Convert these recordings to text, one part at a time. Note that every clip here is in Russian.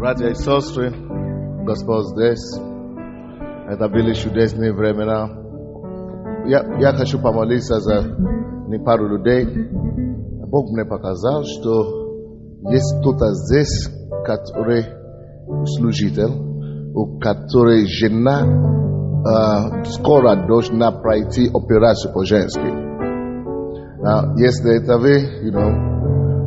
Братья и сестры, Господь здесь. Это были чудесные времена. Я хочу помолиться за не пару людей. Бог мне показал, что есть кто-то здесь, который служитель, у которой жена скоро должна пройти операцию по-женски. Если это вы,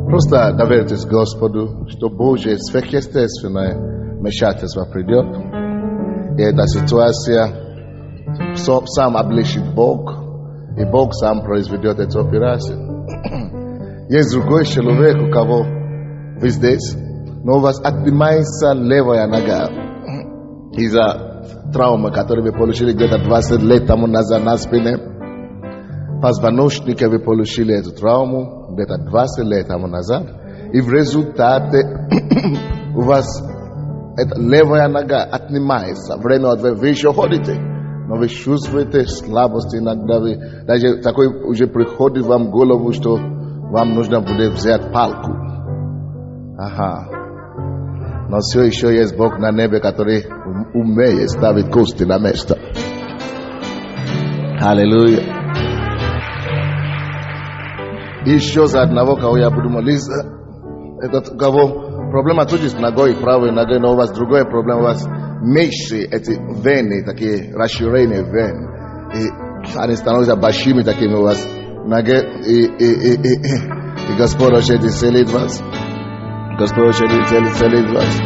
просто доверьтесь Господу, что Божье сверхъестественное вмешательство придет. И эта ситуация сам облегчит Бог, и Бог сам произведет эту операцию. Есть другой человек, у кого вы здесь, но у вас отнимается левая нога из-за травмы, которую вы получили где-то 20 лет тому назад на спине. Позвоночника вы получили эту травму где-то 20 лет тому назад, и в результате у вас эта левая нога отнимается. Время от времени вы еще ходите, но вы чувствуете слабость иногда. Вы, даже такой уже приходит вам в голову, что вам нужно будет взять палку. Ага. Но все еще есть Бог на небе, который умеет ставить кости на место. Аллилуйя. Еще за одного, кого я буду молиться, этот, у кого проблема тут с ногой, правой ногой, но у вас другая проблема, у вас меньше эти вены, такие расширенные вены, и они становятся большими такими у вас ноги, и Господь хочет исцелить вас. Господь хочет исцелить вас.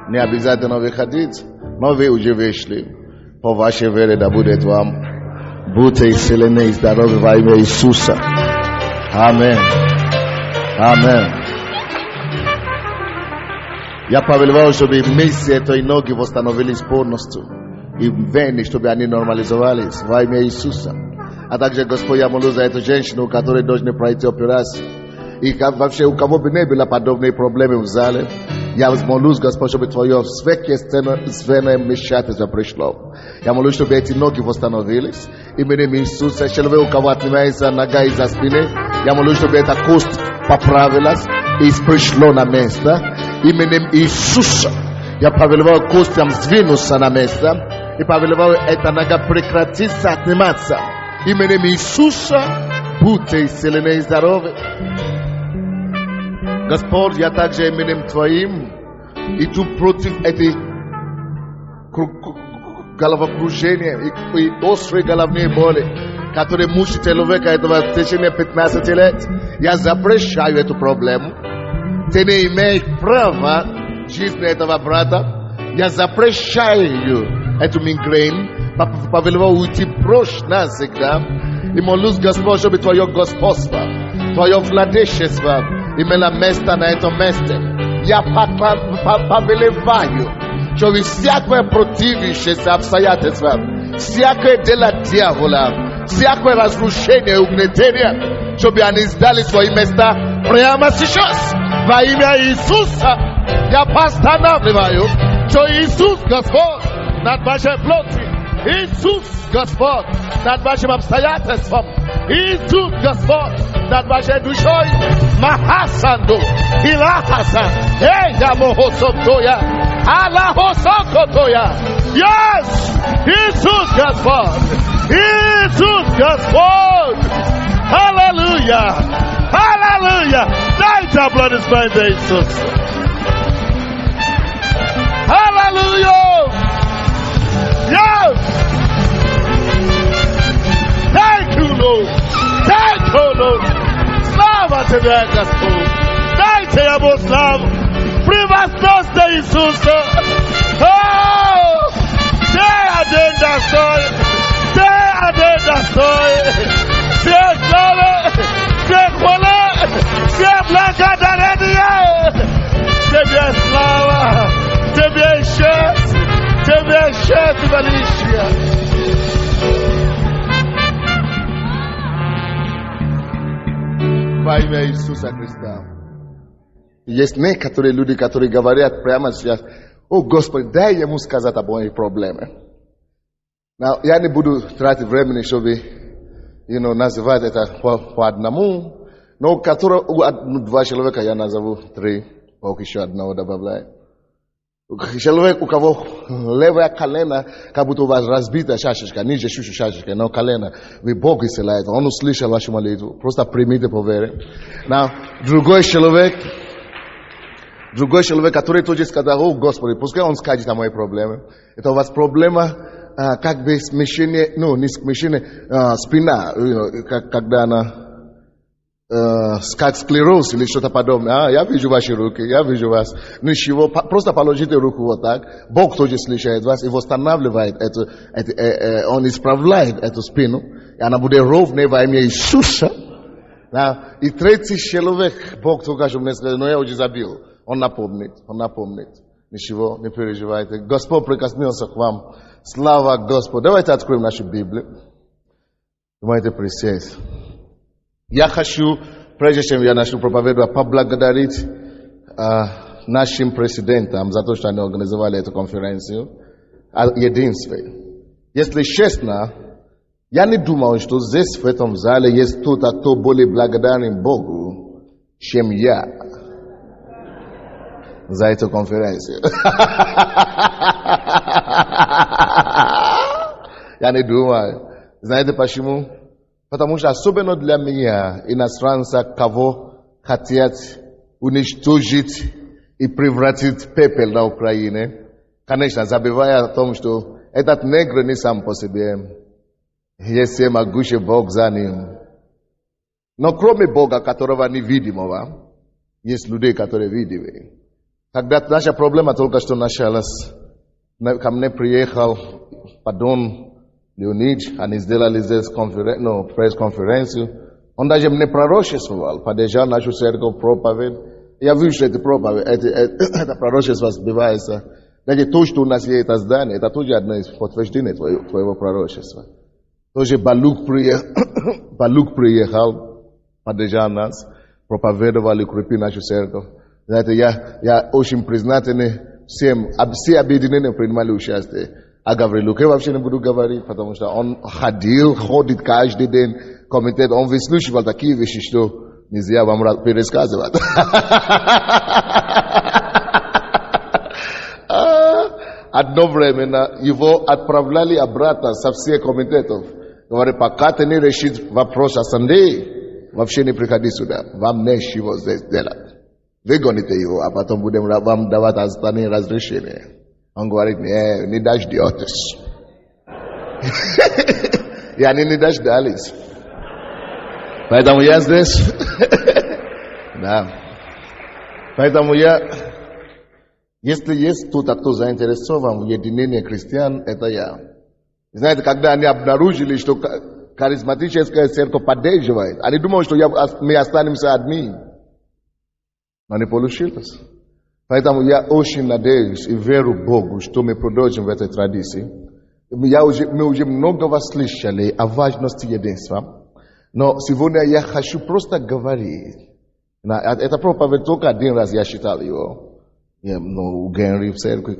Не обязательно выходить, но вы уже вышли. По вашей вере да будет вам. Будьте исцелены и здоровы во имя Иисуса. Аминь. Аминь. Я повелеваю, чтобы вместе этой ноги восстановились полностью. И вены, чтобы они нормализовались во имя Иисуса. А также, Господь, я молю за эту женщину, которая должна пройти операцию. И вообще, у кого бы не было подобные проблемы в зале, я молюсь, Господь, чтобы Твое сверхъестественное вмешательство пришло. Я молюсь, чтобы эти ноги восстановились. Именем Иисуса, человек, у кого отнимается нога из-за спины, я молюсь, чтобы эта кость поправилась и пришло на место. Именем Иисуса, я повелеваю костям сдвинуться на место. И повелеваю, эта нога прекратится отниматься. Именем Иисуса, будьте исцелены и здоровы. Господь, я также именем Твоим иду против этих головокружения и острые головные боли, которые мучают человека этого в течение 15 лет. Я запрещаю эту проблему. Ты не имеешь права жизни этого брата. Я запрещаю эту мигрень. Повелеваю уйти прочь навсегда. И молюсь, Господь, чтобы Твое господство, Твое владычество имело место на этом месте. Я повелеваю, чтобы всякое противящееся обстоятельство, всякое дело дьявола, всякое разрушение и угнетение, чтобы они сдали свои места прямо сейчас. Во имя Иисуса я постановляю, что Иисус Господь над вашей плотью, Иисус Господь над вашим обстоятельством, Иисус Господь над вашей душой. Махасанду, Илахасан, Эйдамохосотоя, Аллахосокотоя. Yes, Иисус Господь, Иисус Господь. Hallelujah, Hallelujah. Дайте аплодисменты Иисусу. Hallelujah. Yes. Thank you, Lord. Thank you, Lord. Слава Тебе, Господь. Дайте Ему славу. Превозносьте Иисуса. Ты один достоин. Ты один достоин. Все славы, все хвалы, все благодарения. Тебе слава, Тебе честь, Тебе честь величия. Во имя Иисуса Христа. Есть некоторые люди, которые говорят прямо сейчас: о Господи, дай ему сказать об моей проблеме. Я не буду тратить времени, чтобы называть это по одному, но два человека я назову 3. Бог еще одного добавляет. Человек, у кого левое колено, как будто у вас разбита шашечка, ниже чуть-чуть шашечка, но колено, вы Бог исцеляет, он услышал вашу молитву, просто примите по вере. Но другой человек, который тоже сказал: о Господи, пускай он скажет о моей проблеме. Это у вас проблема, как бы смещение, не смещение, спина, когда она, как склероз или что-то подобное. Я вижу ваши руки, я вижу вас. Ничего, просто положите руку вот так. Бог тоже слышит вас и восстанавливает он исправляет эту спину. И она будет ровной во имя Иисуса. И третий человек, Бог только что мне сказал, но я уже забил. Он напомнит. Ничего, не переживайте. Господь прикоснулся к вам. Слава Господу. Давайте откроем нашу Библию. Давайте присесть. Я хочу, прежде чем я начну проповедовать, поблагодарить нашим президентам за то, что они организовали эту конференцию о единстве. Если честно, я не думал, что здесь, в этом зале, есть кто-то, кто более благодарен Богу, чем я за эту конференцию. Я не думаю. Знаете почему? Потому что особенно для меня, иностранца, кого хотят уничтожить и превратить в пепел на Украине, конечно, забывая о том, что этот негр не сам по себе, есть могущий Бог за ним. Но кроме Бога, которого невидимого, есть люди, которые видимы. Когда наша проблема только что началась, ко мне приехал Леонид, они сделали здесь пресс-конференцию. Он даже мне пророчествовал, поддержал нашу церковь проповедь. Я вижу, что это пророчество сбивается. Даже то, что у нас есть это здание, это тоже одно из подтверждений твоего пророчества. Тоже Балук приехал, поддержал нас, проповедовал и укрепил нашу церковь. Знаете, я очень признателен всем, все объединения принимали участие. А Гаврилуке вообще не буду говорить, потому что он ходит каждый день, комитет, он выслушивал такие вещи, что нельзя вам пересказывать. Одно время его отправляли обратно со всех комитетов. Говорят, пока ты не решишь вопрос ассамблеи, вообще не приходи сюда, вам нечего здесь делать. Выгоните его, а потом будем вам давать остальные разрешения. Он говорит: не дождетесь. И они не дождались. Поэтому я здесь. Да. Поэтому если есть кто-то, кто заинтересован в единении христиан, это я. Знаете, когда они обнаружили, что харизматическая церковь поддерживает, они думали, что мы останемся одни. Но не получилось. Поэтому я очень надеюсь и верю Богу, что мы продолжим в этой традиции. Мы уже много слышали о важности единства. Но сегодня я хочу просто говорить. Это проповедь только один раз я читал его. У Генри в церкви.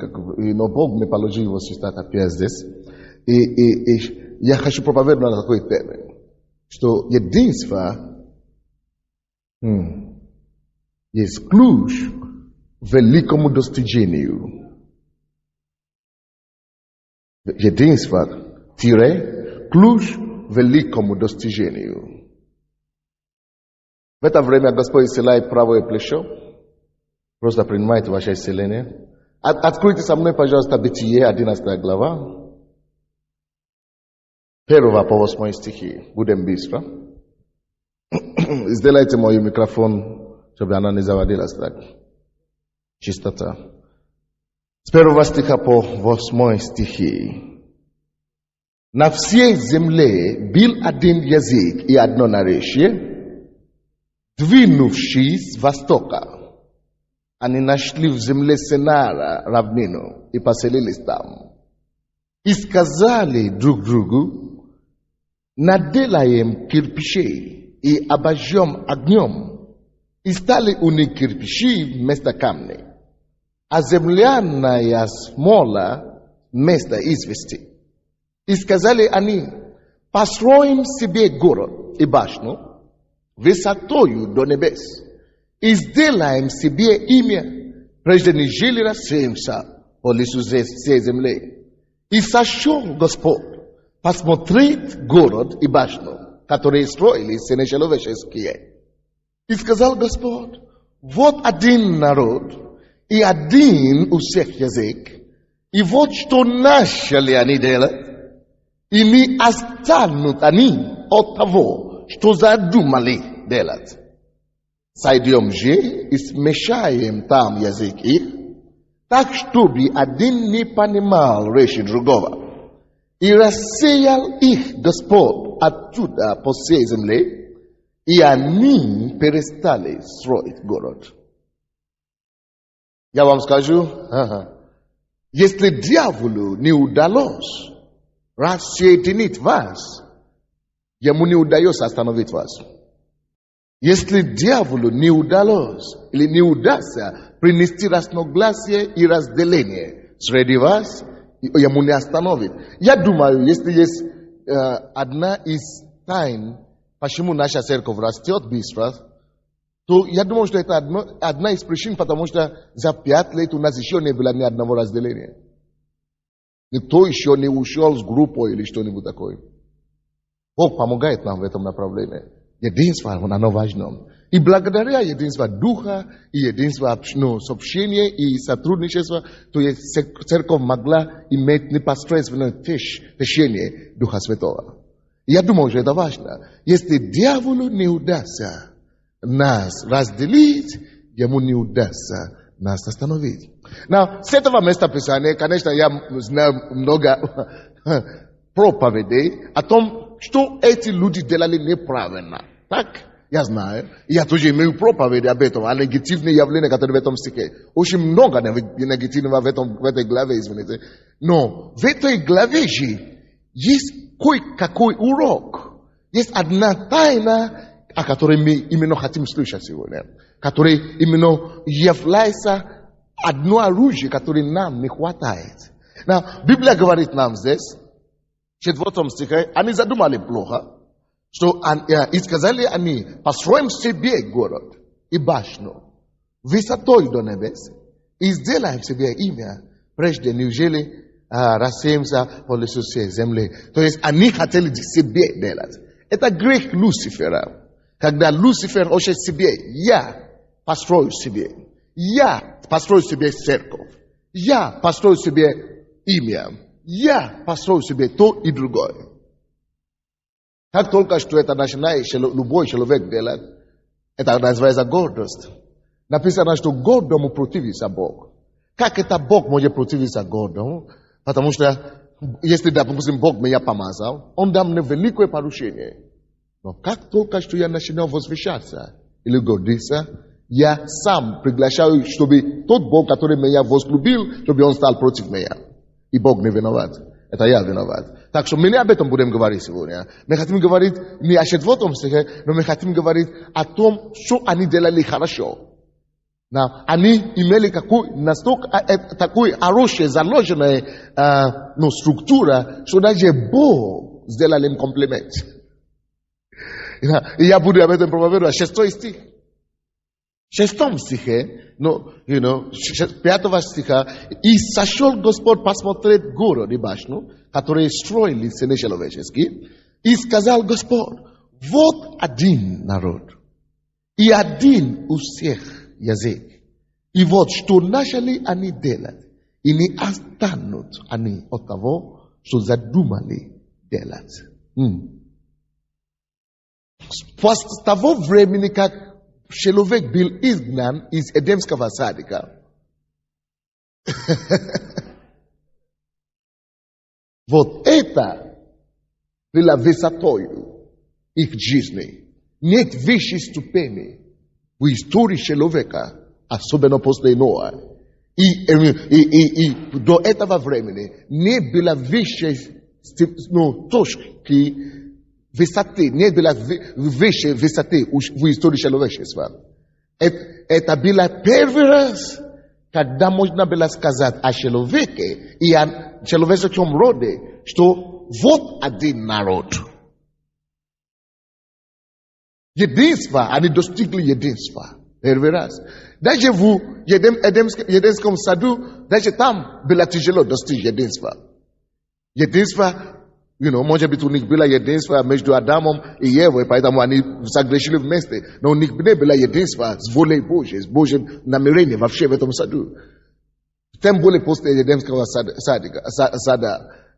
Но Бог мне положил его читать опять здесь. И я хочу проповедовать на такой теме. Что единство есть ключ великому достижению. Единство – ключ великому достижению. В это время Господь исцеляет правое плечо. Просто принимайте ваше исцеление. Откройте со мной, пожалуйста, Бытие, 11 глава. 1 по 8 стихи. Будем быстро. Сделайте мой микрофон, чтобы она не заводилась так. Чистота. С 1 стиха по 8 стихи. На всей земле был один язык и одно наречие. Двинувшись с востока, они нашли в земле Синара равнину и поселились там. И сказали друг другу: наделаем кирпичей и обожжем огнем. И стали у них кирпичи вместо камней, а земляная смола вместо извести. И сказали они: построим себе город и башню высотою до небес, и сделаем себе имя, прежде не жили рассеемся по лицу всей земли. И сошел Господь посмотреть город и башню, которые строили сыны человеческие. И сказал Господь: вот один народ, и один у всех язык, и вот что начали они делать, и не останут они от того, что задумали делать. Сойдем же и смешаем там язык их, так, чтобы один не понимал речи другого. И рассеял их Господь оттуда по всей земле, и они перестали строить город. Я вам скажу, если дьяволу не удалось рассоединить вас, ему не удается остановить вас. Если дьяволу не удалось или не удастся принести разногласие и разделение среди вас, ему не остановит. Я думаю, если есть одна из тайн, почему наша церковь растет быстро, то я думаю, что это одна из причин, потому что за 5 лет у нас еще не было ни одного разделения. Никто еще не ушел с группой или что-нибудь такое. Бог помогает нам в этом направлении. Единство, оно важно. И благодаря единству Духа, и единству сообщения и сотрудничества, то есть церковь могла иметь непосредственное течение Духа Святого. Я думаю, что это важно. Если дьяволу не удастся нас разделить, ему не удастся нас остановить. Но с этого места Писания, конечно, я знаю много проповедей о том, что эти люди делали неправильно. Так? Я знаю. И я тоже имею проповеди об этом, о негативных явлениях, которые в этом стихе. Очень много негативного в этой главе, извините. Но в этой главе же есть кое-какой урок. Есть одна тайна, о которой мы именно хотим слышать сегодня. Которая именно является одно оружие, которое нам не хватает. Библия говорит нам здесь, в 4 стихе, они задумали плохо, что и сказали они: построим себе город и башню высотой до небес и сделаем себе имя, прежде неужели рассеемся по лицу всей земли. То есть они хотели себе делать. Это грех Люцифера. Когда Люцифер хочет себе: я построю себе, я построю себе церковь, я построю себе имя, я построю себе то и другое. Как только что это начинает любой человек делать, это называется гордость. Написано, что гордому противится Бог. Как это Бог может противиться гордому? Потому что, если, допустим, Бог меня помазал, Он дал мне великое поручение. Но как только что я начинаю возвышаться или гордиться, я сам приглашаю, чтобы тот Бог, который меня возлюбил, чтобы Он стал против меня. И Бог не виноват. Это я виноват. Так что мы не об этом будем говорить сегодня. Мы хотим говорить не о 4 стихе, но мы хотим говорить о том, что они делали хорошо. Они имели такую хорошую заложенную структуру, что даже Бог сделал им комплимент. И я буду об этом проповедовать. 6 стих. В 6 стихе, 5 стиха, и сошел Господь посмотреть город и башню, которые строили сыны человеческие, и сказал Господь: вот один народ, и один у всех язык, и вот что начали они делать, и не останут они от того, что задумали делать. С того времени, как человек был изгнан из Эдемского садика, вот это было высотою их жизни. Нет высшей ступени в истории человека, особенно после Ноа. И до этого времени не было высшей точки высоты, не было выше высоты в истории человечества. Это было первый раз, когда можно было сказать о человеке и о человеческом роде, что вот один народ. Единство, они достигли единства. Первый раз. Даже в jedenskom sadu, даже там было тяжело достичь единства. Единство, может быть, у них было единство между Адамом и Евой, поэтому они согрешили вместе. Но у них не было единства с волей Божьей, с Божьим намерением вообще в этом саду. Тем более после Едемского сада.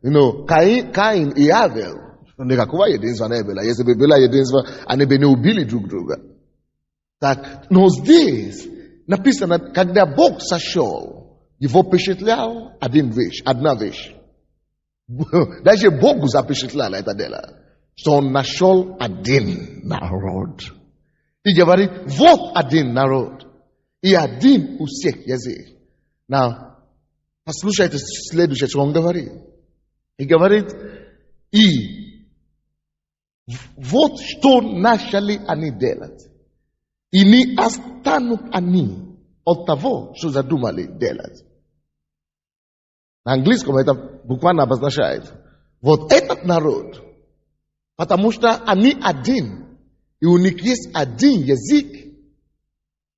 Каин и Авел, никакого единства не было. Если бы было единство, они бы не убили друг друга. Так, но здесь написано, когда Бог сошел, его впечатлял одна вещь. Даже Богу запечатляло это дело, что он нашел один народ. И говорит, вот один народ, и один у всех язык. Послушайте следующее, что он говорит. И говорит, и вот что начали они делать. И не останут они от того, что задумали делать. На английском это буквально обозначает. Вот этот народ, потому что они один, и у них есть один язык,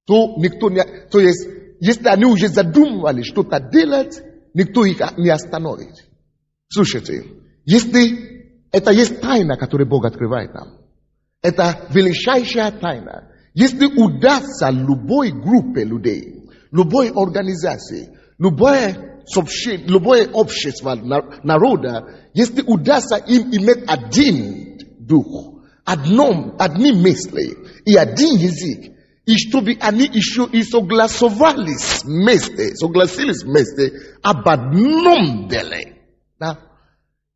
то никто не... То есть, если они уже задумывали что-то делать, никто их не остановит. Слушайте, если это есть тайна, которую Бог открывает нам, это величайшая тайна. Если удастся любой группе людей, любой организации, любое общество народа, если удастся им иметь один дух, одни мысли и один язык, и чтобы они еще и согласились вместе об одном деле. Да?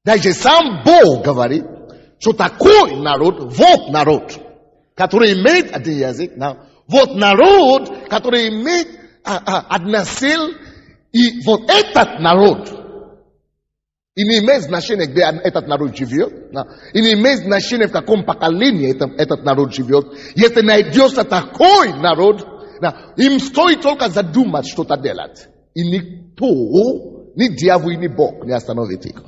Даже сам Бог говорит, что такой народ, вот народ, который имеет один язык, вот народ, который имеет одна цель, и вот этот народ, и не имеет значения, где этот народ живет, и не имеет значения, в каком поколении этот народ живет. Если найдется такой народ, им стоит только задумать что-то делать. И никто, ни дьявол, ни Бог не остановит их.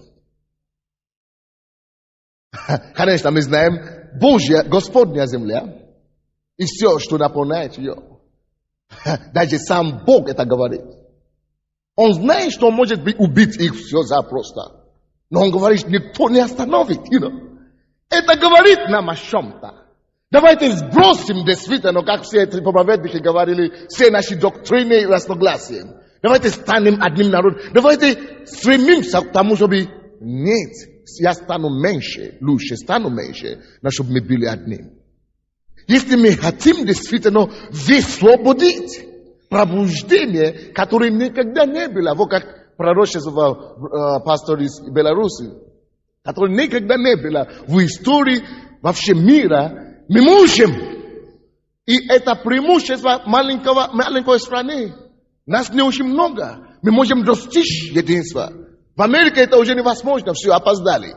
Конечно, мы знаем, Господня земля, и все, что наполняет ее. Даже сам Бог это говорит. Он знает, что может быть убить их все запросто. Но он говорит, никто не остановит. Это говорит нам о чем-то. Давайте сбросим действительно, как все эти проповедники говорили, все наши доктрины и разногласия. Давайте станем одним народом. Давайте стремимся к тому, чтобы нет, я стану меньше, лучше стану меньше, но чтобы мы были одним. Если мы хотим действительно высвободить пробуждение, которое никогда не было, вот как пророчествовал пастор из Беларуси, которое никогда не было в истории вообще мира, мы можем. И это преимущество маленькой страны. Нас не очень много. Мы можем достичь единства. В Америке это уже невозможно, все, опоздали.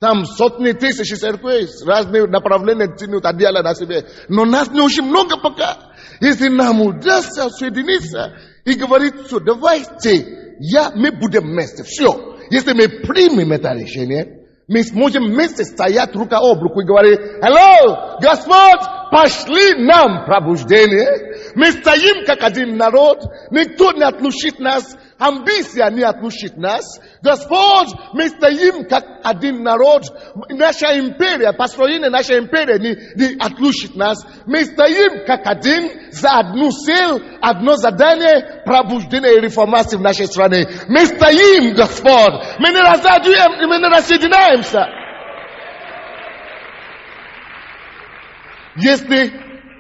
Там сотни тысяч церквей, разные направления тянут одеяло на себе. Но нас не очень много пока. Если нам удастся соединиться и говорить, все, давайте, мы будем вместе, все. Если мы примем это решение, мы сможем вместе стоять рука об руку и говорить, hello, Господь, пошли нам пробуждение. Мы стоим как один народ, никто не отлучит нас, амбиция не отлучит нас. Господь, мы стоим как один народ, наша империя, построение нашей империи не отлучит нас. Мы стоим как один за одну цель, одно задание, пробуждение и реформации в нашей стране. Мы стоим, Господь, мы не разъединяем, мы не рассоединяемся.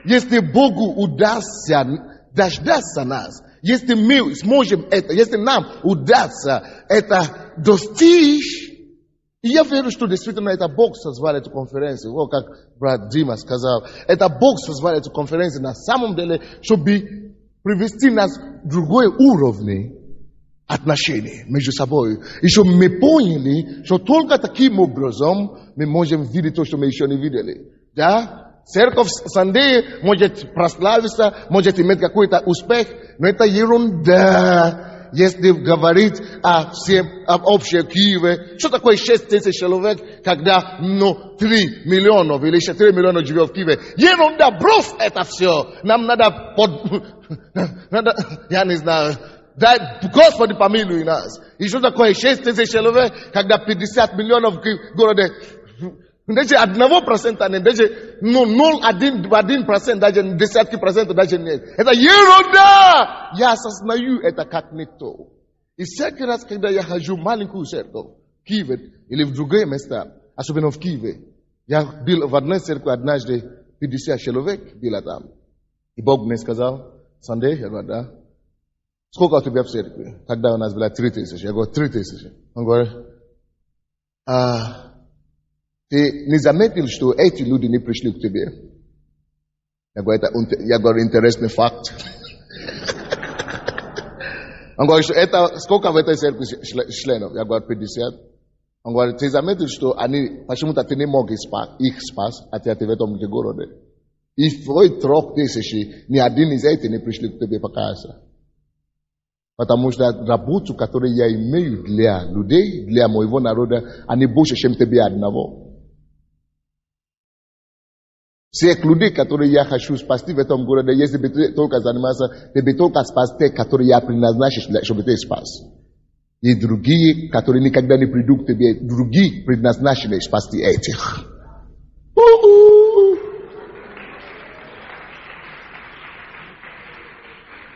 Если Богу удастся дождаться нас, если мы сможем это, если нам удастся это достичь, и я верю, что действительно это Бог созвал эту конференцию, вот как брат Дима сказал, это Бог созвал эту конференцию на самом деле, чтобы привести нас в другой уровень отношений между собой. И чтобы мы поняли, что только таким образом мы можем видеть то, что мы еще не видели. Да? Церковь Сандея может прославиться, может иметь какой-то успех, но это ерунда. если говорить о общем Киеве, что такое 6 тысяч человек, когда, 3 миллиона или 4 миллиона живет в Киеве? Ерунда, брось это все. Нам надо, я не знаю, дай, Господи, помилуй нас. И что такое 6 тысяч человек, когда 50 миллионов в городе? Даже 1%, даже 0,1%, даже десятки процентов даже нет. Это ерунда! Я осознаю это как никто. И всякий раз, когда я хожу в маленькую церковь, в Киеве или в другие места, особенно в Киеве, я был в одной церкви однажды, 50 человек было там. И Бог мне сказал, Сандей, я говорю, да. Сколько у тебя в церкви? Тогда у нас было 3000. Я говорю, 3000. Он говорит, ты не заметил, что эти люди не пришли к тебе? Я говорю, интересный факт. Он говорит, что это, сколько в этой церкви членов? Я говорю, 50. Он говорит, ты заметил, что они, почему-то ты не мог их спасти, а ты в этом городе. И в твои 3000, ни один из этих не пришли к тебе покаяться. Потому что работу, которую я имею для людей, для моего народа, они больше, чем тебе одного. Всех людей, которые я хочу спасти в этом городе, если бы ты только занимался, ты бы только спас тех, которые я предназначил, чтобы ты спас. И другие, которые никогда не придут к тебе, другие предназначены спасти этих.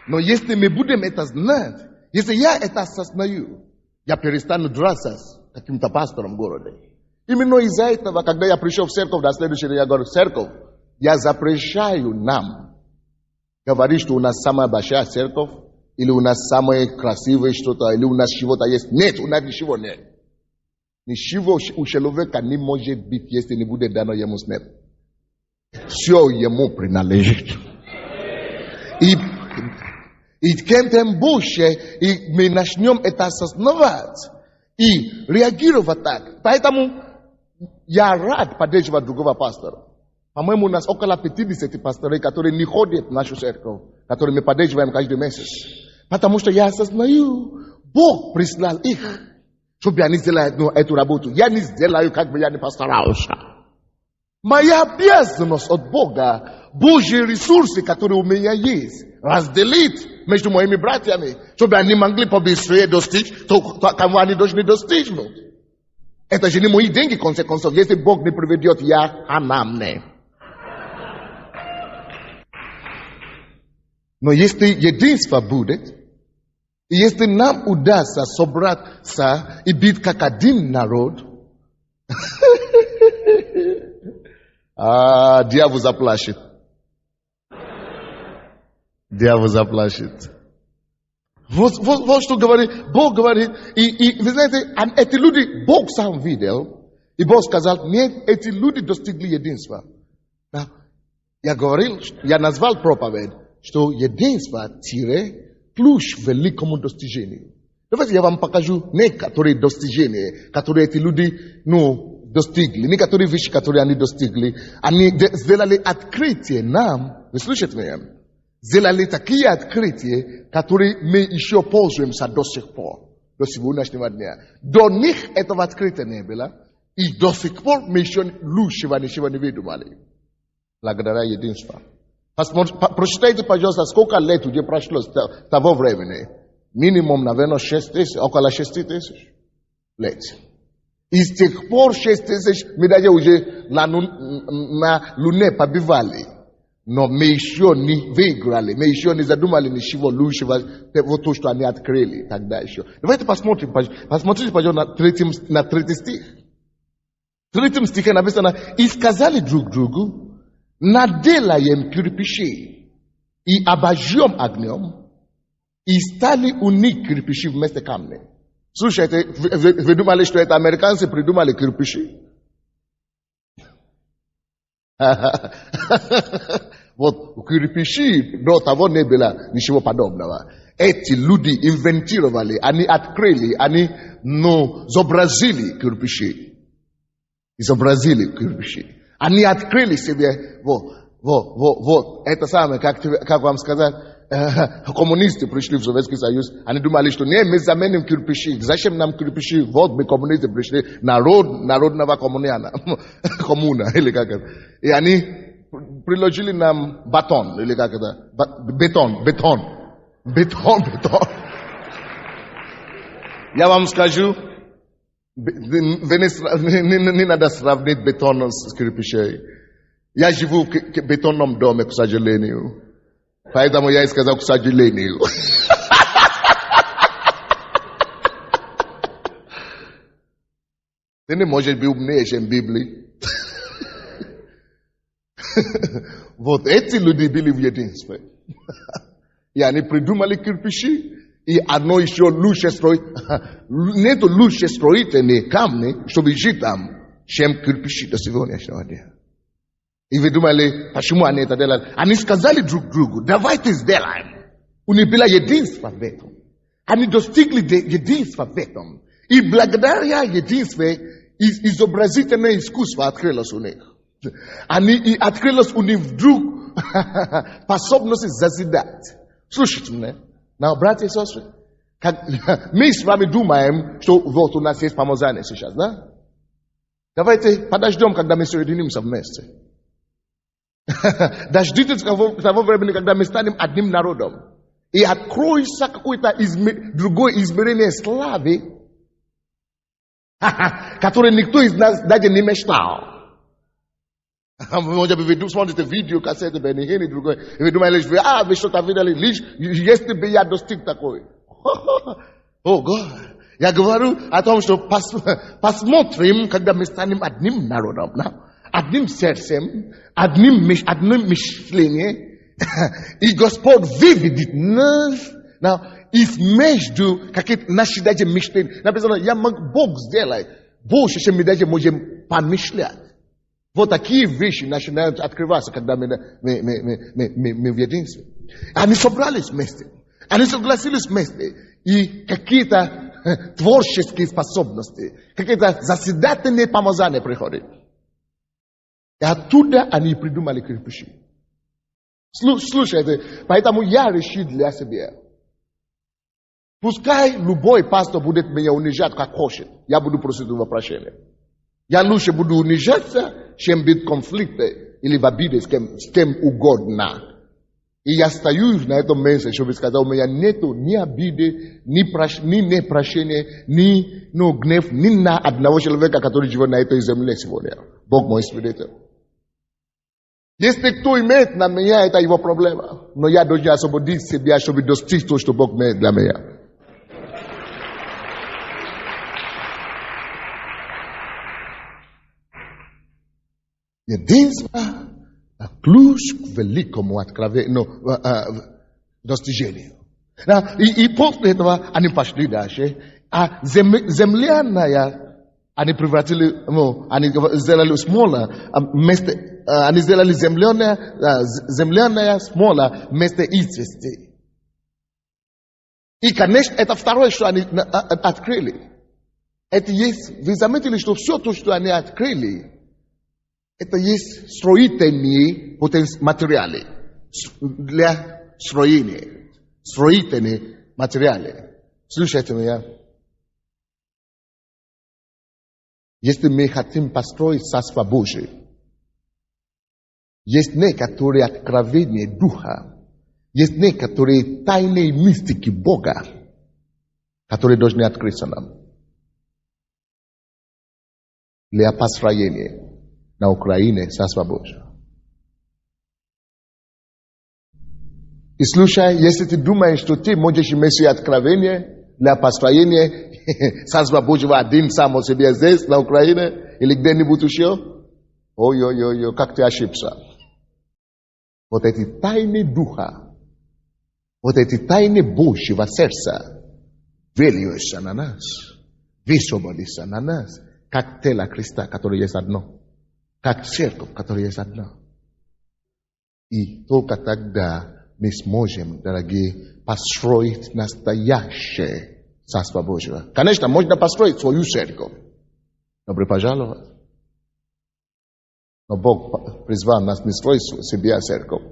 Но если мы будем это знать, если я это осознаю, я перестану драться с каким-то пастором в городе. Именно из-за этого, когда я пришел в церковь, на следующий день я говорю, церковь, я запрещаю нам говорить, что у нас самая большая церковь, или у нас самое красивое что-то, или у нас чего-то есть. Нет, у нас ничего нет. Ничего у человека не может быть, если не будет дано ему смерть. Все ему принадлежит. И тем больше, и мы начнем это осознавать и реагировать так. Поэтому я рад поддерживать другого пастора. По-моему, у нас около 50 пасторов, которые не ходят в нашу церковь, которые мы поддерживаем каждый месяц. Потому что я осознаю, Бог прислал их, чтобы они сделали эту работу. Я не сделаю, как бы я не постарался. Моя обязанность от Бога, Божьи ресурсы, которые у меня есть, разделить между моими братьями, чтобы они могли побыстрее достичь то, кому они должны достигнуть. Это же не мои деньги, в конце концов. Если Бог не приведет, я анамне. Но если единство будет, и если нам удастся собраться и быть как один народ, дьявол заплачет. Дьявол заплачет. Вот что говорит, Бог говорит, и вы знаете, эти люди, Бог сам видел, и Бог сказал, нет, эти люди достигли единства. Я назвал проповедь, что единство ключ к великому достижению. Давайте я вам покажу некоторые достижения, которые эти люди, достигли, некоторые вещи, которые они достигли. Они сделали открытие нам, вы слышите меня? Сделали такие открытия, которые мы еще пользуемся до сих пор, до сегодняшнего дня. До них этого открытия не было, и до сих пор мы еще лучшего ничего не видели. Благодаря единству. Прочитайте, пожалуйста, сколько лет уже прошло с того времени. Минимум, наверное, 6 тысяч, около 6 тысяч лет. И с тех пор 6 тысяч мы даже уже на Луне побывали. Но мы еще не выиграли, мы еще не задумали ничего лучшего, вот то, что они открыли тогда еще. Давайте посмотрим, посмотрите, пожалуйста, на 3 стих. В 3 стихе написано, и сказали друг другу, наделаем кирпичи и обожжем огнем, и стали у них кирпичи вместо камня. Слушайте, вы думали, что это американцы придумали кирпичи? Вот кирпичи до того не было ничего подобного. Эти люди инвентировали, они открыли, они изобразили кирпичи. Изобразили кирпичи. Они открыли себе, вот, это самое, как вам сказать, комуністи прийшли в Совєтський Союз, вони думали, що не, ми заменим кирпичи. Зачем нам кирпичи? Вот мы коммунисты пришли, народного коммуна, или как это. И они приложили нам батон, или как это, бетон. Я вам скажу, не надо сравнить бетон с кирпичей. Я живу в бетонном доме, к сожалению. Поэтому я и сказал, к сожалению. Ты не можешь быть умнее, чем Библии. Вот эти люди были в единстве. И они придумали кирпичи. И одно еще лучше строить. Нету лучше строительные камни, чтобы жить там, чем кирпичи до сегодняшнего дня. И вы думали, почему они это делали? Они сказали друг другу, давайте сделаем. У них было единство в этом. Они достигли единства в этом. И благодаря единству изобразительное искусство открылось у них. И открылось у них вдруг способность созидать. Слушайте меня, братья и сестры. Мы с вами думаем, что вот у нас есть помазание сейчас, да? Давайте подождем, когда мы соединимся вместе. Дождитесь того времени, когда мы станем одним народом. И откроется какое-то другое измерение славы, которое никто из нас даже не мечтал. Может быть, вы смотрите видео, кассеты, Бенни Хинн и другое, и вы думаете, вы что-то видели, лишь если бы я достиг такой. О, Год. Я говорю о том, что посмотрим, когда мы станем одним народом, одним сердцем, одним мышлением, и Господь выведет нас из между какие-то наши даже мышления. Написано, Бог сделает больше, чем мы даже можем помышлять. Вот такие вещи начинают открываться, когда мы в единстве. Они собрались вместе. Они согласились вместе. И какие-то творческие способности, какие-то заседательные помазания приходят. И оттуда они придумали кирпичи. Слушайте, поэтому я решил для себя. Пускай любой пастор будет меня унижать, как хочет. Я буду просить его прощения. Я лучше буду унижаться, чем быть в конфликте или в обиде с кем угодно. И я стою на этом месте, чтобы сказать, у меня нету ни обиды, ни непрощения, ни гнев, ни на одного человека, который живет на этой земле сегодня. Бог мой свидетель. Если кто имеет на меня, это его проблема. Но я должен освободить себя, чтобы достичь то, что Бог имеет для меня. Единство – ключ к великому достижению. И после этого они пошли дальше. А земляная, они превратили, они сделали смола, они сделали земляная смола вместо извести. И, конечно, это второе, что они открыли. Это есть, вы заметили, что все то, что они открыли, это есть строительные материалы для строения. Строительные материалы. Слушайте меня. Если мы хотим построить Царство Божие, есть некоторые откровения Духа, есть некоторые тайные мистики Бога, которые должны открыться нам для построения на Украине Царства Божьего. И слушай, если ты думаешь, что ты можешь иметь откровение для построения Царства Божьего один сам о себе здесь, на Украине, или где-нибудь еще, ой-ой-ой, как ты ошибся. Вот эти тайны Духа, вот эти тайны Божьего сердца выльются на нас, высвободятся на нас, как тело Христа, которое есть одно. Как церковь, которая есть одна. И только тогда мы сможем, дорогие, построить настоящее Царство Божьего. Конечно, можно построить свою церковь. Добро пожаловать. Но Бог призвал нас не строить себе церковь,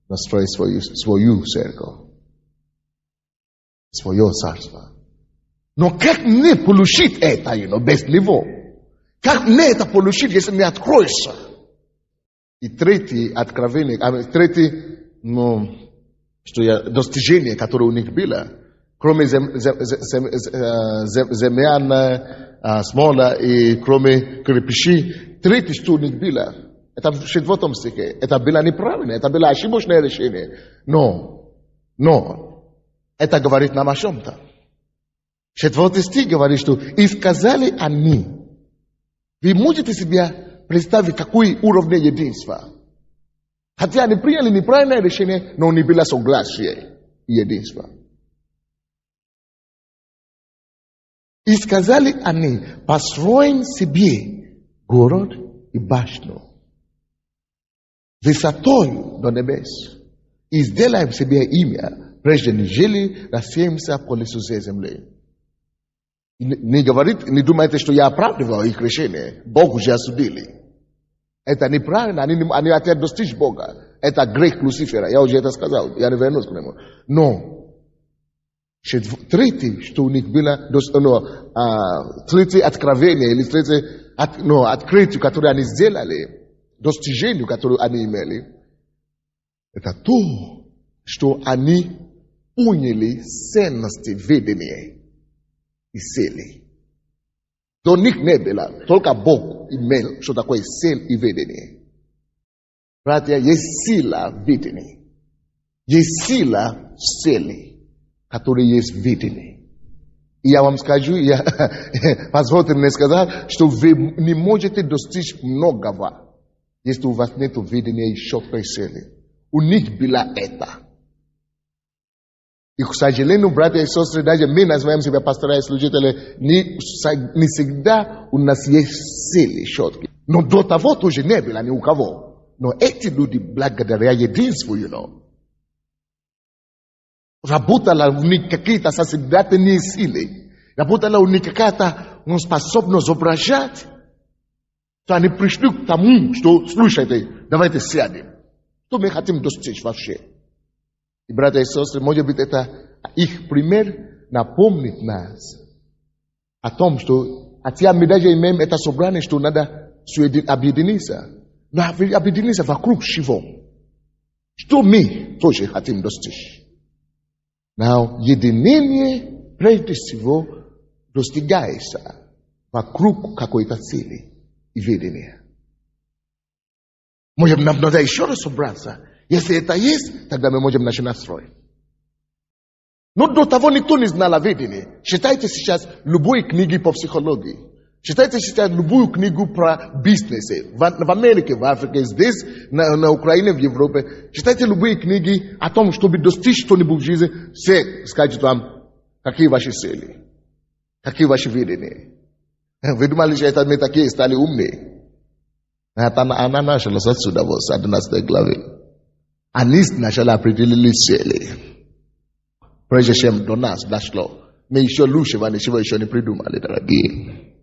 настроить свою церковь, свое царство. Но как мне получить это, без него? Как мне это получить, если не откроешься? И третье откровение, достижение, которое у них было, кроме земляна, смола и кроме кирпичей, третье, что у них было, это в 4 стихе, это было неправильно, это было ошибочное решение. Но, это говорит нам о чем-то. 4 стих говорит, что «И сказали они». Вы можете себе представить, какой уровень единства? Хотя они приняли неправильное решение, но не было согласия и единства. «И сказали они, построим себе город и башню высотой до небес, и сделаем себе имя, прежде нежели рассеемся по лицу земли». Не думайте, что я оправдывал их решение. Бог уже осудили. Это неправильно, они хотят достичь Бога. Это грех Люцифера, я уже это сказал, я не вернусь к нему. Но, третье, что у них было, третье откровение, или третье открытие, которое они сделали, достижение, которое они имели, это то, что они поняли ценности видения и силы. До них не было, только Бог имел, что такое сила и видение. Братья, есть сила видения. Есть сила силы, которая есть видение. И я вам скажу, позвольте мне сказать, что вы не можете достичь многого, если у вас нет видения и четкой силы. У них было это. И, к сожалению, братья и сестры, даже мы называем себя пастора и служители, не всегда у нас есть силы четкие. Но до того тоже не было ни у кого. Но эти люди, благодаря единству, работала у них какие-то созидательные силы, работала у них какая-то способность ображать, то они пришли к тому, что, слушайте, давайте сядем. Что мы хотим достичь вообще? И, братья и сестры, может быть, это их пример напомнит нас о том, что хотя мы даже имеем это собрание, что надо объединиться, но объединиться вокруг чего? Что мы тоже хотим достичь? Но единение прежде всего достигается вокруг какой-то цели и видения. Может, нам надо еще раз собраться. Если это есть, тогда мы можем начинать строить. Но до того никто не знал о видении. Читайте сейчас любые книги по психологии. Читайте сейчас любую книгу про бизнес. В Америке, в Африке, здесь, на Украине, в Европе. Читайте любые книги о том, чтобы достичь что-нибудь в жизни. Все скажут вам, какие ваши цели, какие ваши видения. Вы думали, что это мы такие стали умные? Она началась отсюда, с 11 главы. Они сначала определили цели. Прежде чем до нас дошло. Мы еще лучше, ничего еще не придумали, дорогие.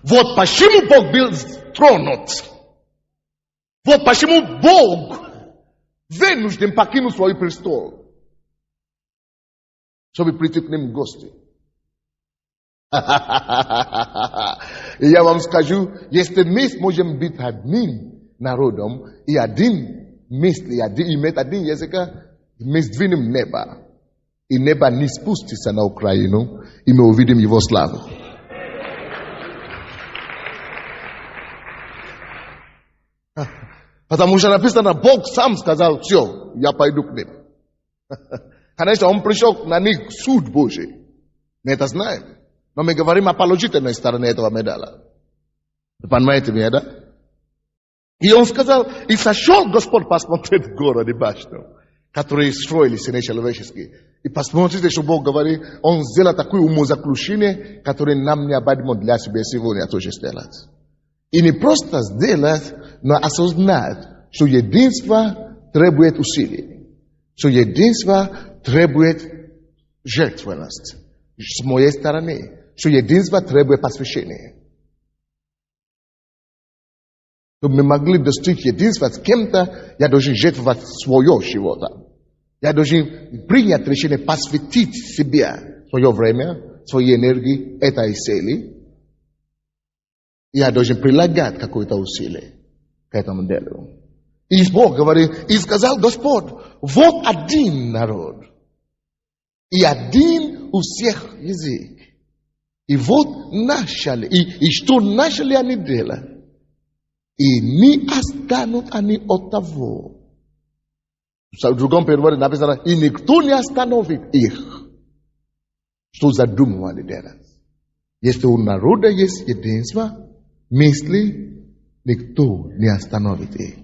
Вот почему Бог был тронут. Вот почему Бог вынужден покинуть свой престол, чтобы прийти к ним в гости. И я вам скажу, если мы сможем быть одним народом и один мысли, иметь один язык, мы сдвинем небо. И небо не спустится на Украину, и мы увидим его славу. Потому что написано, Бог сам сказал, все, я пойду к ним. Конечно, он пришел на них суд Божий. Мы это знаем. Но мы говорим о положительной стороне этого медаля. Вы понимаете меня, да? И он сказал, и сошел Господь посмотреть город и башню, которые строили сыны человеческие. И посмотрите, что Бог говорит, он сделал такое умозаключение, которое нам необходимо для себя сегодня тоже сделать. И не просто сделать, но осознать, что единство требует усилий, что единство требует жертвенности с моей стороны, что единство требует посвящения. Чтобы мы могли достичь единства с кем-то, я должен жертвовать свое живота. Я должен принять решение посвятить себе свое время, свои энергии, этой цели. Я должен прилагать какое-то усилие к этому делу. И Бог говорит, и сказал Господь, вот один народ, и один у всех язык. И вот начали, и что начали они делать? И не останут они от того. В другом переводе написано, и никто не остановит их, что задумывали делать. Если у народа есть единство, мысли, никто не остановит их.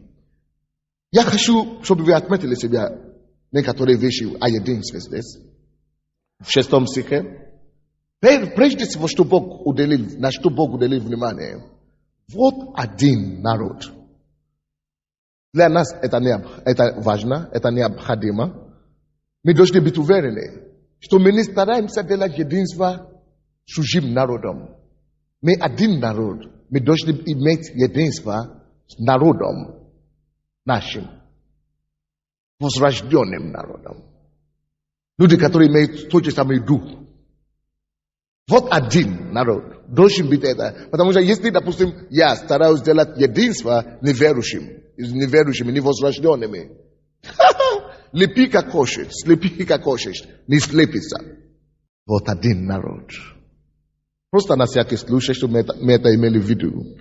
Я хочу, чтобы вы отметили себя некоторые вещи о единстве здесь. В 6 стихе. Прежде всего, на что Бог уделил внимание. Вот один народ. Для нас это важно, это необходимо. Мы должны быть уверены, что мы не стараемся делать единство с чужим народом. Мы один народ. Мы должны иметь единство с народом нашим, возрожденным народом. Люди, которые имеют тот же самый дух. Вот один народ должен быть это. Потому что если, допустим, я стараюсь сделать единство неверующими, невозрожденными, лепи как хочешь, слепи как хочешь, не слепится. Вот один народ. Просто на всякий случай, чтобы мы это имели в виду.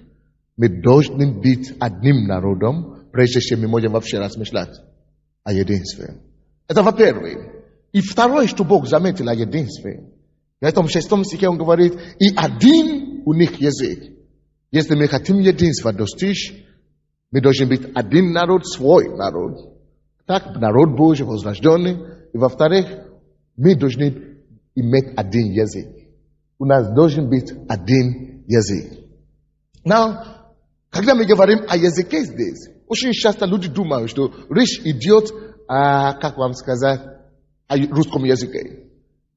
Мы должны быть одним народом, прежде чем мы можем вообще размышлять о единстве. Это во-первых. И второе, что Бог заметил о единстве. В этом 6 стихе он говорит, и один у них язык. Если мы хотим единства достичь, мы должны быть один народ, свой народ. Так, народ Божий, возрожденный. И во-вторых, мы должны иметь один язык. У нас должен быть один язык. Но, когда мы говорим о языке здесь, очень часто люди думают, что речь идет, как вам сказать, о русском языке.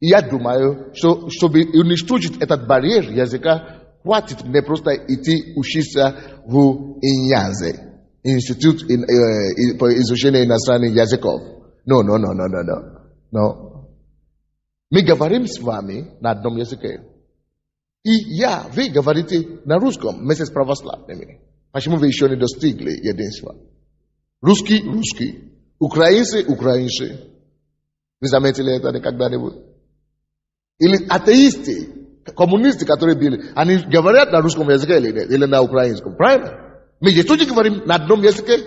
И я думаю, что чтобы уничтожить этот барьер языка, хватит мне просто идти учиться в ИНЯЗе, Институт по изучению иностранных языков. Но. Мы говорим с вами на одном языке. И вы говорите на русском вместе с православными. Почему вы еще не достигли единства? Русский, украинцы. Вы заметили это когда-нибудь? Или атеисты, коммунисты, которые были, они говорят на русском языке или на украинском, правильно? Мы тоже говорим на одном языке,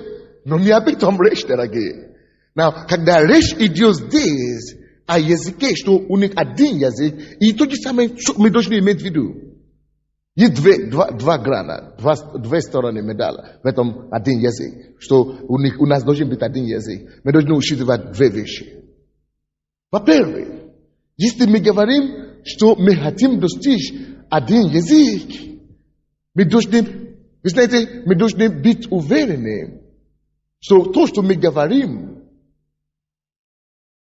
но не об этом речь, дорогие. Но когда речь идет здесь о языке, что у них один язык, и то же самое мы должны иметь в виду. Есть два грана, две стороны медали в этом один язык, что у нас должен быть один язык. Мы должны учитывать две вещи. Во-первых, если мы говорим, что мы хотим достичь один язык, мы должны быть уверены, что то, что мы говорим,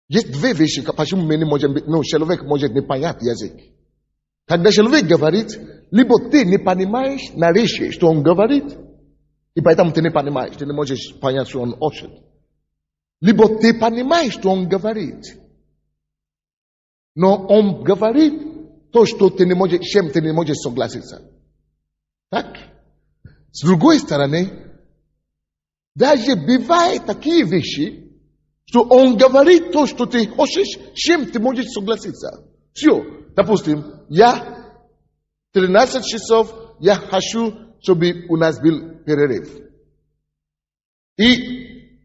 есть две вещи, почему мы не можем быть, человек может не понять язык. Когда человек говорит, либо ты не понимаешь наречие, что он говорит, и поэтому ты не понимаешь, ты не можешь понять, что он учит. Либо ты понимаешь, что он говорит, но он говорит то, что ты не можешь, с чем ты не можешь согласиться. Так? С другой стороны, даже бывают такие вещи, что он говорит то, что ты хочешь, с чем ты можешь согласиться. Все. Допустим, я 13 часов, я хочу, чтобы у нас был перерыв. И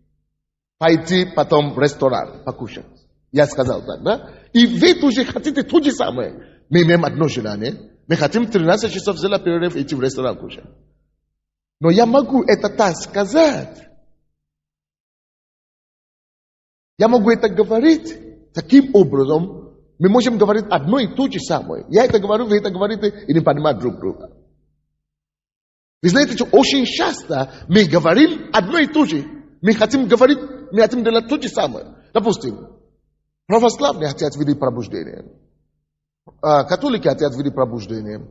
пойти потом в ресторан покушать. Я сказал так, да? И вы тоже хотите то же самое. Мы имеем одно желание. Мы хотим 13 часов сделать перерыв и идти в ресторан кушать. Но я могу это так сказать. Я могу это говорить таким образом. Мы можем говорить одно и то же самое. Я это говорю, вы это говорите, и не понимаем друг друга. Вы знаете, что очень часто мы говорим одно и то же. Мы хотим говорить, мы хотим делать то же самое. Допустим, православные хотят видеть пробуждение. Католики хотят видеть пробуждение.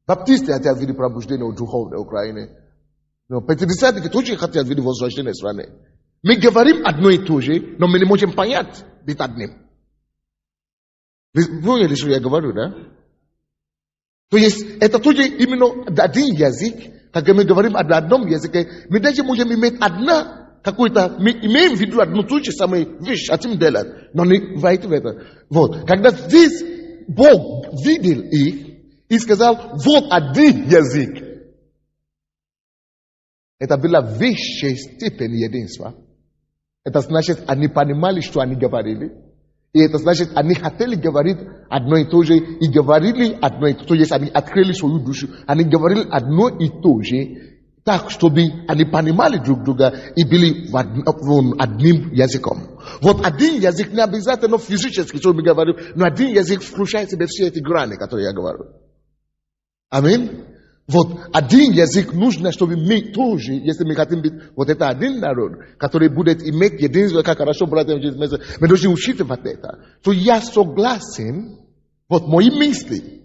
Баптисты хотят видеть пробуждение в духовной Украине. Но 50 тоже хотят видеть возвращение страны. Мы говорим одно и то же, но мы не можем понять быть одним. Вы поняли, что я говорю, да? То есть, это тоже именно один язык, когда мы говорим о одном языке, мы даже можем иметь какой-то, мы имеем в виду одну ту же самую вещь, хотим делать, но не войти в это. Вот. Когда здесь Бог видел их и сказал, вот один язык. Это было в высшей степени единства. Это значит, они понимали, что они говорили. И это значит, они хотели говорить одно и то же, и говорили одно и то же, они открыли свою душу, они говорили одно и то же, так, чтобы они понимали друг друга и были одним языком. Вот один язык не обязательно физически, что мы говорим, но один язык включает в себя все эти грани, которые я говорю. Аминь. Вот один язык нужно, чтобы мы тоже, если мы хотим быть вот это один народ, который будет иметь единство, как хорошо, братья, мы должны учитывать это. То я согласен, вот мои мысли,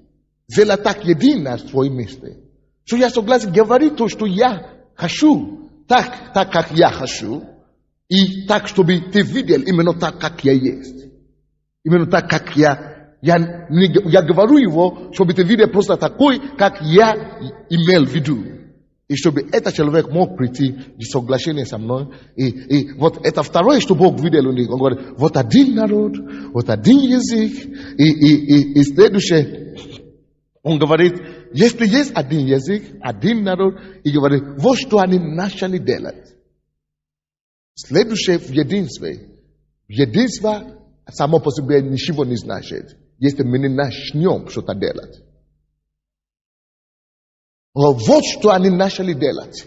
сделать так едино твои мысли. Что я согласен говорить то, что я хочу, так, как я хочу, и так, чтобы ты видел именно так, как я есть. Именно так, как я говорю его, чтобы ты видел просто такой, как я имел в виду. И чтобы этот человек мог прийти в соглашение со мной. И вот это второе, что Бог видел у них. Он говорит, вот один народ, вот один язык. И следующее, он говорит, если есть один язык, один народ, и говорит, вот что они начали делать. Следующее в единстве. Единство само по себе ничего не значит. Если мы не начнем что-то делать. Вот что они начали делать.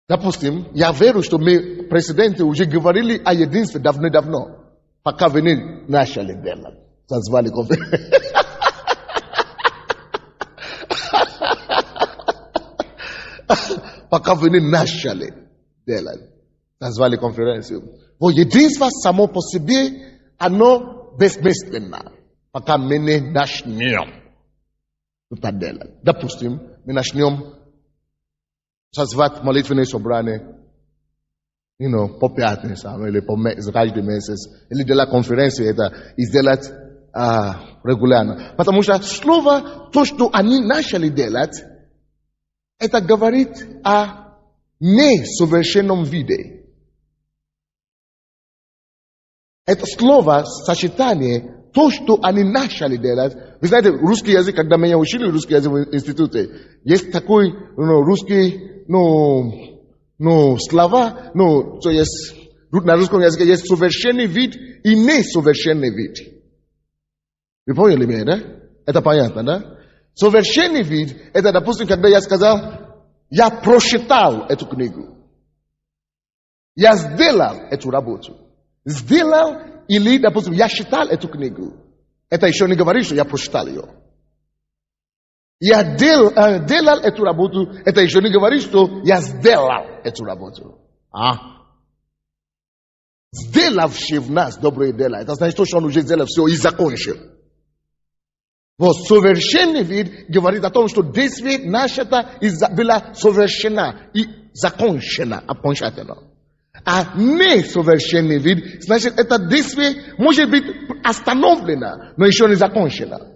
Допустим, я верю, что мы, президенты, уже говорили о единстве давно-давно, пока вы не начали делать. Созвали конференцию. Пока вы не начали делать. Созвали конференцию. Вот единство само по себе, оно бессмысленно, пока мы не начнем что-то делать. Допустим, мы начнем созвать молитвенные собрания, по пятницам или за каждый месяц, или делать конференцию это, и сделать регулярно. Потому что слово, то, что они начали делать, это говорит о несовершенном виде. Это слово, сочетание, то, что они начали делать. Вы знаете, русский язык, когда меня учили русский язык в институте, есть такой русский, слова, то есть, на русском языке есть совершенный вид и несовершенный вид. Вы поняли меня, да? Это понятно, да? Совершенный вид, это, допустим, когда я сказал, я прочитал эту книгу. Я сделал эту работу. Сделал или, допустим, я читал эту книгу. Это еще не говорит, что я прочитал ее. Я делал эту работу. Это еще не говорит, что я сделал эту работу. Сделавший в нас доброе дело. Это значит, что он уже сделал все и закончил. Вот совершенный вид говорит о том, что действие наше было совершено и закончено окончательно. А несовершенный вид, значит, это действие может быть остановлено, но еще не закончено.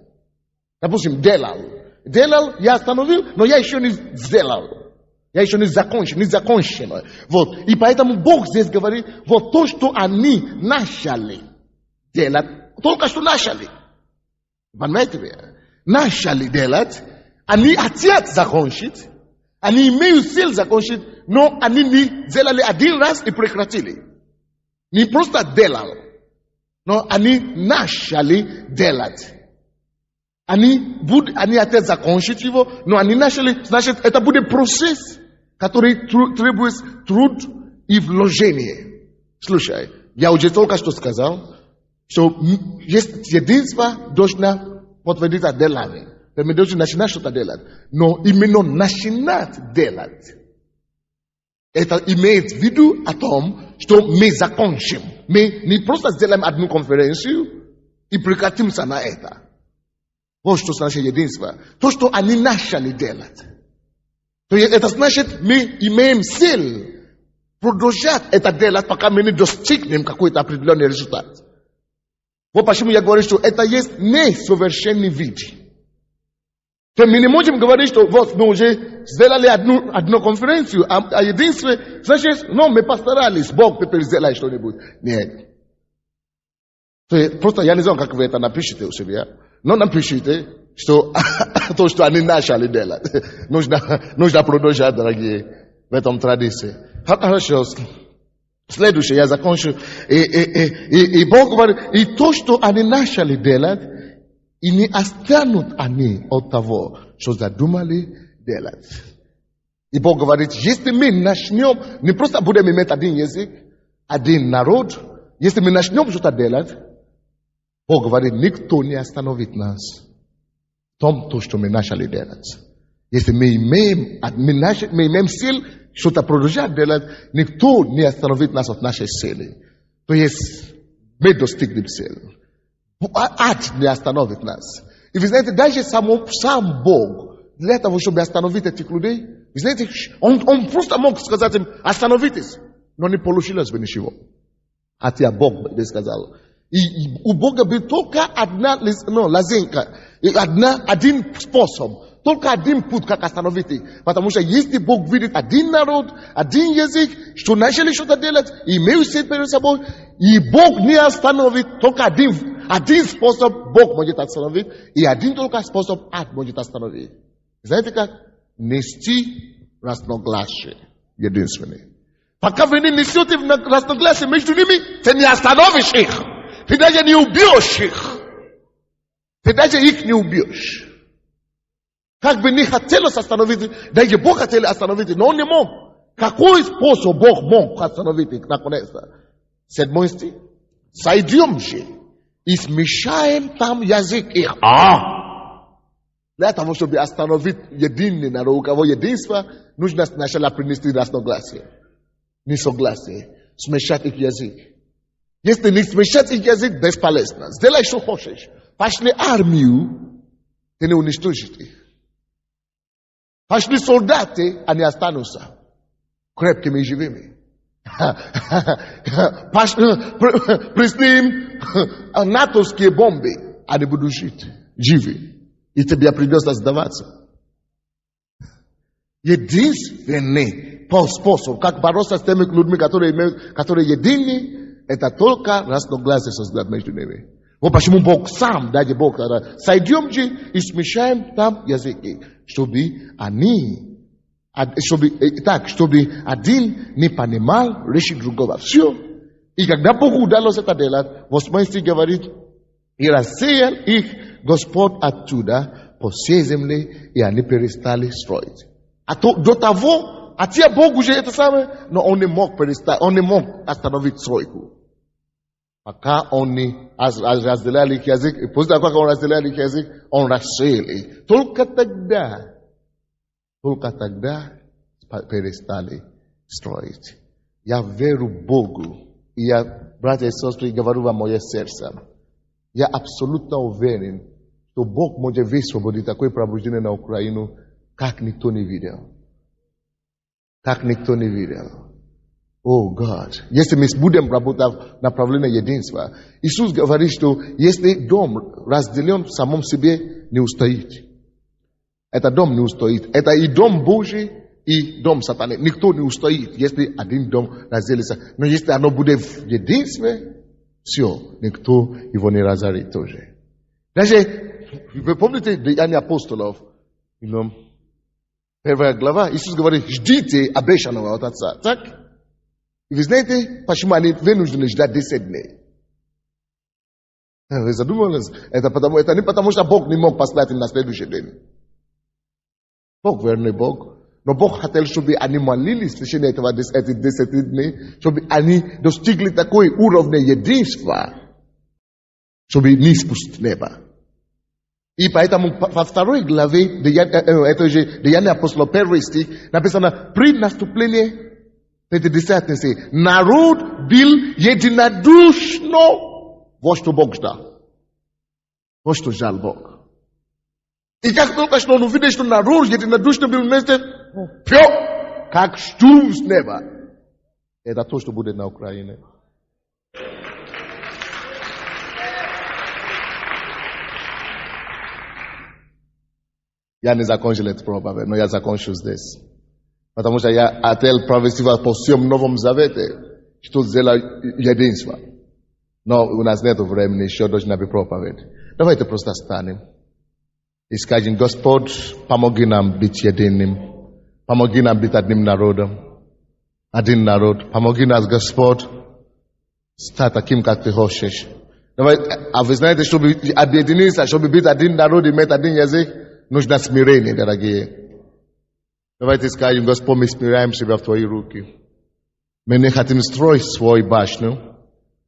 Допустим, делал. Делал, я остановил, но я еще не сделал. Я еще не закончено. Вот. И поэтому Бог здесь говорит, вот то, что они начали делать, только что начали. Понимаете? Начали делать, они хотят закончить, они имеют сил закончить, но они не сделали один раз и прекратили. Не просто делали, но они начали делать. Они хотят закончить его, но они начали, значит, это будет процесс, который требует труд и вложение. Слушай, я уже только что сказал, что единство должно подтвердить делание. Мы должны начинать что-то делать. Но именно начинать делать. Это имеет в виду о том, что мы закончим. Мы не просто сделаем одну конференцию и прекратимся на это. Вот что значит единство. То, что они начали делать. То есть это значит, мы имеем силу продолжать это делать, пока мы не достигнем какой-то определенный результат. Вот почему я говорю, что это есть несовершенный вид. То мы не можем говорить, что вот мы уже сделали одну конференцию, а единственное, значит, мы постарались, Бог теперь сделает что-нибудь. Нет. То есть, просто я не знаю, как вы это напишите у себя, но напишите, что то, что они начали делать, нужно продолжать, дорогие, в этом традиции. Хорошо. Следующее, я закончу. И Бог говорит, и то, что они начали делать, и не останут они от того, что задумали делать. И Бог говорит, если мы начнем, не просто будем иметь один язык, один народ, если мы начнем что-то делать, Бог говорит, никто не остановит нас в том, что мы начали делать. Если мы имеем силу, что-то продолжать делать, никто не остановит нас от нашей силы. То есть, мы достигнем цели. Ад не остановит нас. И вы знаете, даже сам Бог, для того, чтобы остановить этих людей, вы знаете, он просто мог сказать им, остановитесь, но не получилось бы ничего. Хотя Бог бы сказал. И у Бога был только одна лазенька, один способ. Только один путь, как остановить их. Потому что если Бог видит один народ, один язык, что начали что-то делать, имеют сеть перед собой, и Бог не остановит, только один способ Бог может остановить, и один только способ ад может остановить. Знаете как? Нести разногласие единственное. Пока вы не несете разногласие между ними, ты не остановишь их. Ты даже не убьешь их. Ты даже их не убьешь. Как бы не хотелось остановить, даже Бог хотел остановить, но он не мог. Какой способ Бог мог остановить их наконец-то? 7 стих. Сойдем же и смешаем там язык их. Для того, чтобы остановить единый народ, у кого единство, нужно сначала принести разногласие. Несогласие. Смешать их язык. Если не смешать их язык, бесполезно. Сделай, что хочешь. Пошли армию, ты не уничтожишь их. Пошли солдаты, они останутся крепкими и живыми. Пришли им натовские бомбы, они будут жить, живы. И тебе придется сдаваться. Единственный способ, как бороться с теми людьми, которые едины, это только разногласие создать между ними. Вот почему Бог сам, даже Бог, сойдем же и смешаем там языки, чтобы один не понимал речи другого. Все. И когда Богу удалось это делать, 8 стих говорит, и рассеял их Господь оттуда по всей земле, и они перестали строить. До того, Бог уже это самое, но он не мог остановить стройку. Пока он не разделял их язык, и после того, как он разделял их язык, он рассеял их. Только тогда перестали строить. Я верю Богу, и я, братья и сестры, говорю вам мое сердце. Я абсолютно уверен, что Бог может высвободить такое пробуждение на Украину, как никто не видел. Как никто не видел. О, Господь, если мы будем работать в направлении единства, Иисус говорит, что если дом разделен в самом себе, не устоит. Этот дом не устоит. Это и дом Божий, и дом сатаны. Никто не устоит, если один дом разделится. Но если оно будет в единстве, все, никто его не разорит тоже. Даже, вы помните Деяния апостолов? Первая глава, Иисус говорит, ждите обещанного от Отца. Так? И вы знаете, почему они вынуждены ждать 10 дней? Вы задумывались? Это не потому, что Бог не мог послать им на следующий день. Бог верный Бог. Но Бог хотел, чтобы они молились в течение этих 10 дней, чтобы они достигли такой уровня единства, чтобы не спустить небо. И поэтому во 2 главе, это же Деяния апостола, 1 стих, написано, при наступлении 50 стих, народ был единодушно, вот что Бог ждал. Вот что ждал Бог. И как только что он увидел, что народ единодушно был вместе, как штурм с неба. Это то, что будет на Украине. Я не закончил эту проповедь, но я закончу здесь. Потому что я отел провестива по всем Новом Завете, что сделал единство. Но у нас нет времени, еще должна быть проповедь. Давайте просто станем и скажем: Господь, помоги нам быть единым. Помоги нам быть одним народом. Один народ. Помоги нас, Господь, стать таким, как Ты хочешь. А вы знаете, чтобы объединиться, чтобы быть один народ, иметь один язык, нужно смирение, дорогие. Давайте скажем: Господь, мы смиряем себя в Твои руки. Мы не хотим строить свою башню.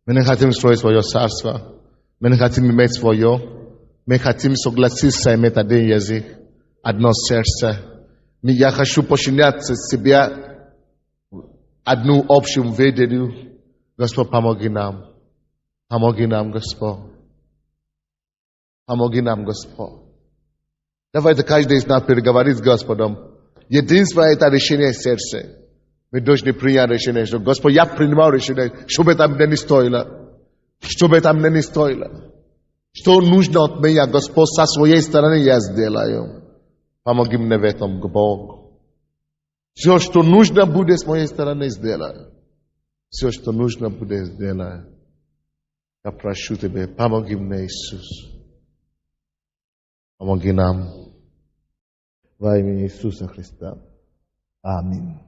Мы не хотим строить свое царство. Мы не хотим иметь свое. Мы хотим согласиться иметь один язык, одно сердце. Я хочу подчиняться себе одну общую ведению. Господь, помоги нам. Помоги нам, Господь. Помоги нам, Господь. Давайте каждый из нас переговорит с Господом. Единство – это решение сердца. Мы должны принять решение, что Господь, я принимал решение, чтобы это мне не стоило. Чтобы это мне не стоило. Что нужно от меня, Господь, со своей стороны я сделаю. Помоги мне в этом, Бог. Все, что нужно будет с моей стороны, сделаю. Все, что нужно будет, сделаю. Я прошу Тебя, помоги мне, Иисус. Помоги нам. Во имя Иисуса Христа. Аминь.